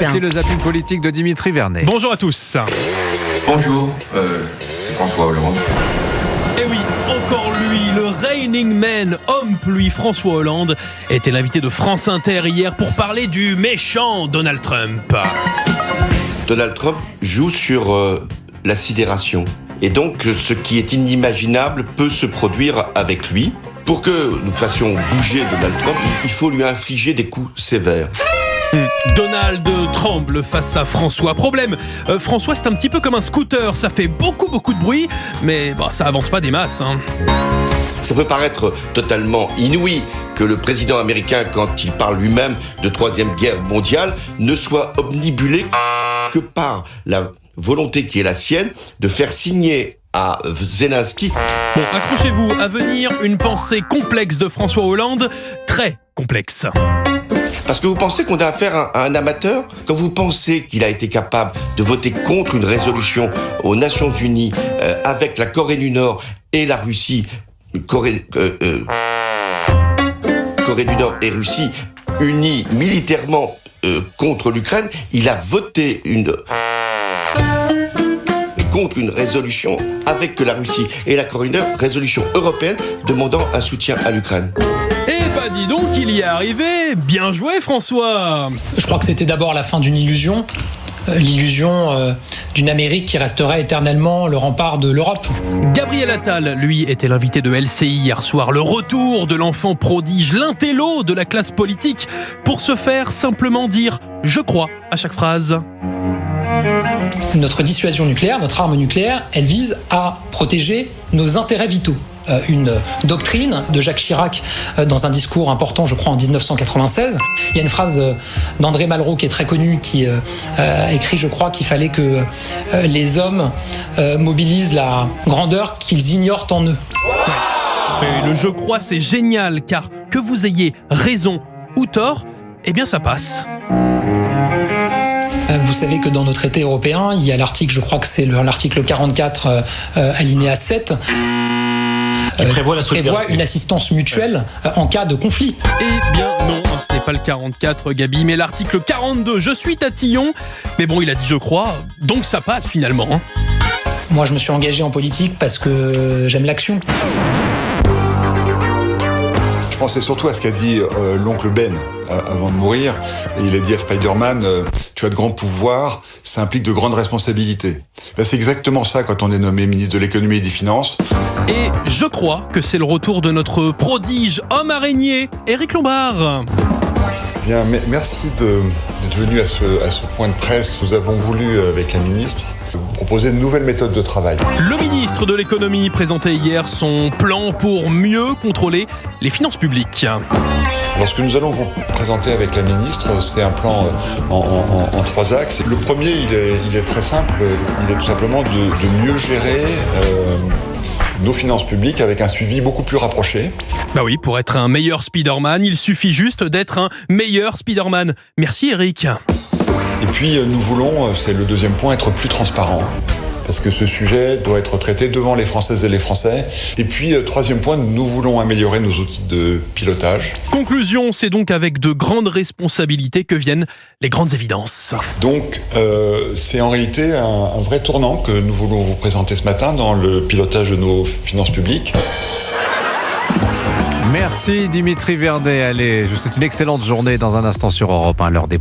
C'est le zapping politique de Dimitri Vernet. Bonjour à tous. Bonjour, c'est François Hollande. Et oui, encore lui, le reigning man, homme pluie, François Hollande, était l'invité de France Inter hier pour parler du méchant Donald Trump. Donald Trump joue sur la sidération. Et donc, ce qui est inimaginable peut se produire avec lui. Pour que nous fassions bouger Donald Trump, il faut lui infliger des coups sévères. Donald tremble face à François. Problème, François c'est un petit peu comme un scooter, ça fait beaucoup de bruit, mais ça avance pas des masses. Ça peut paraître totalement inouï que le président américain, quand il parle lui-même de Troisième Guerre mondiale, ne soit omnibulé que par la volonté qui est la sienne de faire signer à Zelensky. Bon, accrochez-vous, à venir une pensée complexe de François Hollande, très complexe. Parce que vous pensez qu'on a affaire à un amateur? Quand vous pensez qu'il a été capable de voter contre une résolution aux Nations Unies avec la Corée du Nord et la Russie, Corée du Nord et Russie unis militairement contre l'Ukraine, il a voté contre une résolution avec la Russie et la Corée du Nord, résolution européenne demandant un soutien à l'Ukraine. Dis donc, il y est arrivé. Bien joué, François. Je crois que c'était d'abord la fin d'une illusion. L'illusion d'une Amérique qui resterait éternellement le rempart de l'Europe. Gabriel Attal, lui, était l'invité de LCI hier soir. Le retour de l'enfant prodige, l'intello de la classe politique, pour se faire simplement dire « je crois » à chaque phrase. Notre dissuasion nucléaire, notre arme nucléaire, elle vise à protéger nos intérêts vitaux. Une doctrine de Jacques Chirac dans un discours important, je crois, en 1996. Il y a une phrase d'André Malraux qui est très connue, qui a écrit, je crois, qu'il fallait que les hommes mobilisent la grandeur qu'ils ignorent en eux. Et le « je crois », c'est génial, car que vous ayez raison ou tort, eh bien ça passe. Vous savez que dans nos traités européens, il y a l'article, je crois que c'est l'article 44, alinéa 7, qui prévoit une assistance mutuelle en cas de conflit. Eh bien non, ce n'est pas le 44, Gabi, mais l'article 42. Je suis tatillon, mais bon, il a dit je crois, donc ça passe finalement. Moi, je me suis engagé en politique parce que j'aime l'action. Je pensais surtout à ce qu'a dit l'oncle Ben avant de mourir. Et il a dit à Spider-Man, tu as de grands pouvoirs, ça implique de grandes responsabilités. C'est exactement ça quand on est nommé ministre de l'économie et des finances. Et je crois que c'est le retour de notre prodige homme araignée, Éric Lombard. Bien, merci d'être venu à ce point de presse. Nous avons voulu, avec la ministre, vous proposer une nouvelle méthode de travail. Le ministre de l'économie présentait hier son plan pour mieux contrôler les finances publiques. Alors, ce que nous allons vous présenter avec la ministre, c'est un plan en 3 axes. Le premier, il est très simple. Il est tout simplement de mieux gérer nos finances publiques avec un suivi beaucoup plus rapproché. Bah oui, pour être un meilleur Spider-Man, il suffit juste d'être un meilleur Spider-Man. Merci Eric. Et puis nous voulons, c'est le deuxième point, être plus transparent. Parce que ce sujet doit être traité devant les Françaises et les Français. Et puis, troisième point, nous voulons améliorer nos outils de pilotage. Conclusion, c'est donc avec de grandes responsabilités que viennent les grandes évidences. Donc, c'est en réalité un vrai tournant que nous voulons vous présenter ce matin dans le pilotage de nos finances publiques. Merci Dimitri Vernet. Allez, je vous souhaite une excellente journée dans un instant sur Europe 1, l'heure des